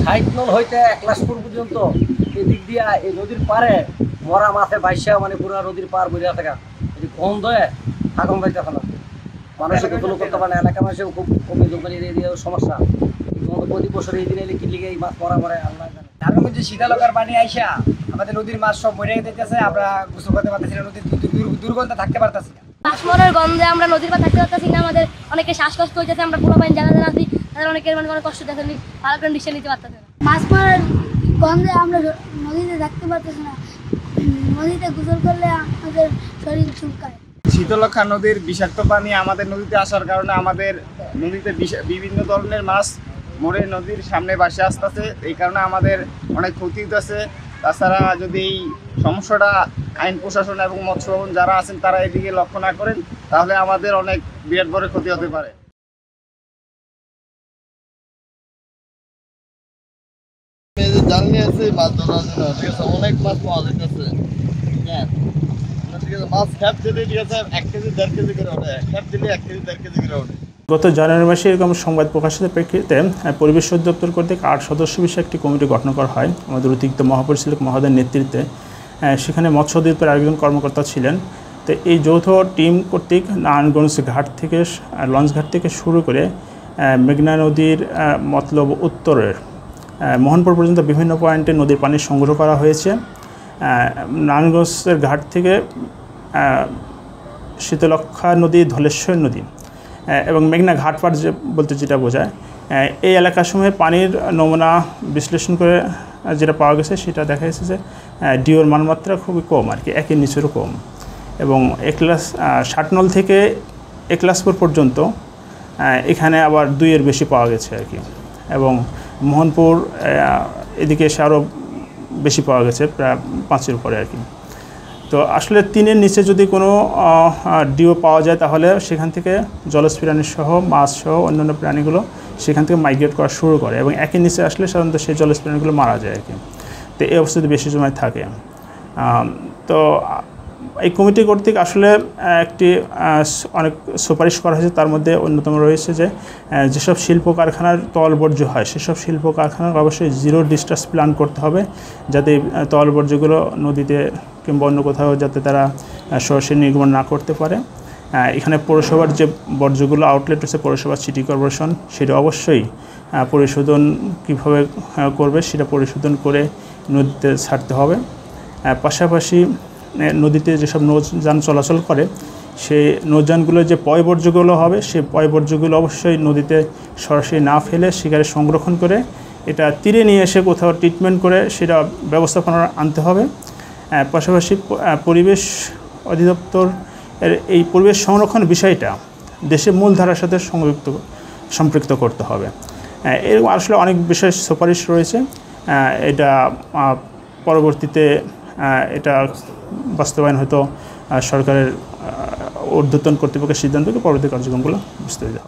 60 নল হইতে 1 লাখপুর পর্যন্ত এদিক দিয়া এই নদীর পারে মরা মাছে বাইশা মানে পুরো নদীর পার বইয়া থাকা এই গন্ধে থাকুন পাইতেছে না মানুষের গোসল করতে পারে না এলাকা মানুষের খুব কমে জমে দিয়ে সমস্যা প্রতি বছর এই দিন এলে কি লিগে এই মাছ মরা মরে আল্লাহ জানে তার মধ্যে শীতলকার পানি আইসা আমাদের নদীর মাছ সব মরে যেতেছে আমরা গোসল করতে পারতেছি না নদীর দুর্গন্ধ থাকতে পারতেছি না মাছ মরার গন্ধে আমরা নদীর পাড়ে থাকতে পারতেছি না আমাদের অনেকে শ্বাসকষ্ট হইতেছে আমরা পুরো পানি জানা আছি তাদের অনেকের মানে অনেক কষ্ট দেখেন ভালো করে নিঃশ্বাস নিতে পারতেছে না মাছ মারার গন্ধে আমরা নদীতে থাকতে পারতেছি না নদীতে গোসল করলে আমাদের শরীর চুলকায় শীতলক্ষা নদীর বিষাক্ত পানি আমাদের নদীতে আসার কারণে আমাদের নদীতে বিভিন্ন ধরনের মাছ মরে নদীর সামনে বাসে আসতেছে এই কারণে আমাদের অনেক ক্ষতি হইতেছে তাছাড়া যদি এই সমস্যাটা আইন প্রশাসন এবং মৎস্য ভবন যারা আছেন তারা এদিকে লক্ষ্য না করেন তাহলে আমাদের অনেক বিরাট বড় ক্ষতি হতে পারে জাল নিয়ে আসছি মাছ ধরার জন্য ঠিক আছে অনেক মাছ পাওয়া যাইতেছে হ্যাঁ ঠিক আছে মাছ খ্যাপ দিলে ঠিক আছে 1 কেজি 1.5 কেজি করে ওঠে খ্যাপ দিলে 1 কেজি 1.5 কেজি করে ওঠে গত জানুয়ারি মাসে এরকম সংবাদ প্রকাশের প্রেক্ষিতে পরিবেশ অধিদপ্তর কর্তৃক 8 সদস্য বিশিষ্ট একটি কমিটি গঠন করা হয় আমাদের অতিরিক্ত মহাপরিচালক মহোদয়ের নেতৃত্বে সেখানে মৎস্য অধিদপ্তরের আরেকজন কর্মকর্তা ছিলেন তো এই যৌথ টিম কর্তৃক নারায়ণগঞ্জ ঘাট থেকে লঞ্চ ঘাট থেকে শুরু করে মেঘনা নদীর মতলব উত্তরের মোহনপুর পর্যন্ত বিভিন্ন পয়েন্টে নদীর পানি সংগ্রহ করা হয়েছে নারায়ণগঞ্জের ঘাট থেকে শীতলক্ষা নদী ধলেশ্বর নদী এবং মেঘনা ঘাটপাড় যে বলতে যেটা বোঝায় এই এলাকাসমূহে পানির নমুনা বিশ্লেষণ করে যেটা পাওয়া গেছে সেটা দেখা গেছে যে ডিওর মানমাত্রা খুবই কম আর কি একের নিচেরও কম এবং 60 নল থেকে 1 লাখপুর পর্যন্ত এখানে আবার 2-এর বেশি পাওয়া গেছে আর কি এবং মোহনপুর এদিকে এসে আরও বেশি পাওয়া গেছে প্রায় 5-এর উপরে আর কি তো আসলে 3-এর নিচে যদি কোনো ডিও পাওয়া যায় তাহলে সেখান থেকে জলজ প্রাণী সহ মাছ সহ অন্যান্য প্রাণীগুলো সেখান থেকে মাইগ্রেট করা শুরু করে এবং 1-এর নিচে আসলে সাধারণত সেই জলজ প্রাণীগুলো মারা যায় আর কি তো এই অবস্থাতে বেশি সময় থাকে তো এই কমিটি কর্তৃক আসলে একটি অনেক সুপারিশ করা হয়েছে তার মধ্যে অন্যতম রয়েছে যে যেসব শিল্প কারখানার তরল বর্জ্য হয় সেসব শিল্প কারখানার অবশ্যই জিরো ডিসচার্জ প্ল্যান করতে হবে যাতে তরল বর্জ্যগুলো নদীতে কিংবা অন্য কোথাও যাতে তারা সরাসরি নির্গমন না করতে পারে এখানে পৌরসভার যে বর্জ্যগুলো আউটলেট রয়েছে পৌরসভা সিটি কর্পোরেশন সেটা অবশ্যই পরিশোধন কীভাবে করবে সেটা পরিশোধন করে নদীতে ছাড়তে হবে পাশাপাশি নদীতে যেসব নৌযান চলাচল করে সেই নৌযানগুলোর যে পয়বর্জ্যগুলো হবে সেই পয়বর্জ্যগুলো অবশ্যই নদীতে সরাসরি না ফেলে সেখানে সংরক্ষণ করে এটা তীরে নিয়ে এসে কোথাও ট্রিটমেন্ট করে সেটা ব্যবস্থাপনা আনতে হবে পাশাপাশি পরিবেশ অধিদপ্তর এই পরিবেশ সংরক্ষণ বিষয়টা দেশের মূলধারার সাথে সম্পৃক্ত করতে হবে এরকম আসলে অনেক বিষয় সুপারিশ রয়েছে এটা পরবর্তীতে এটা বাস্তবায়ন হয়তো সরকারের ঊর্ধ্বতন কর্তৃপক্ষের সিদ্ধান্তকে পরবর্তী কার্যক্রমগুলো বুঝতে হবে।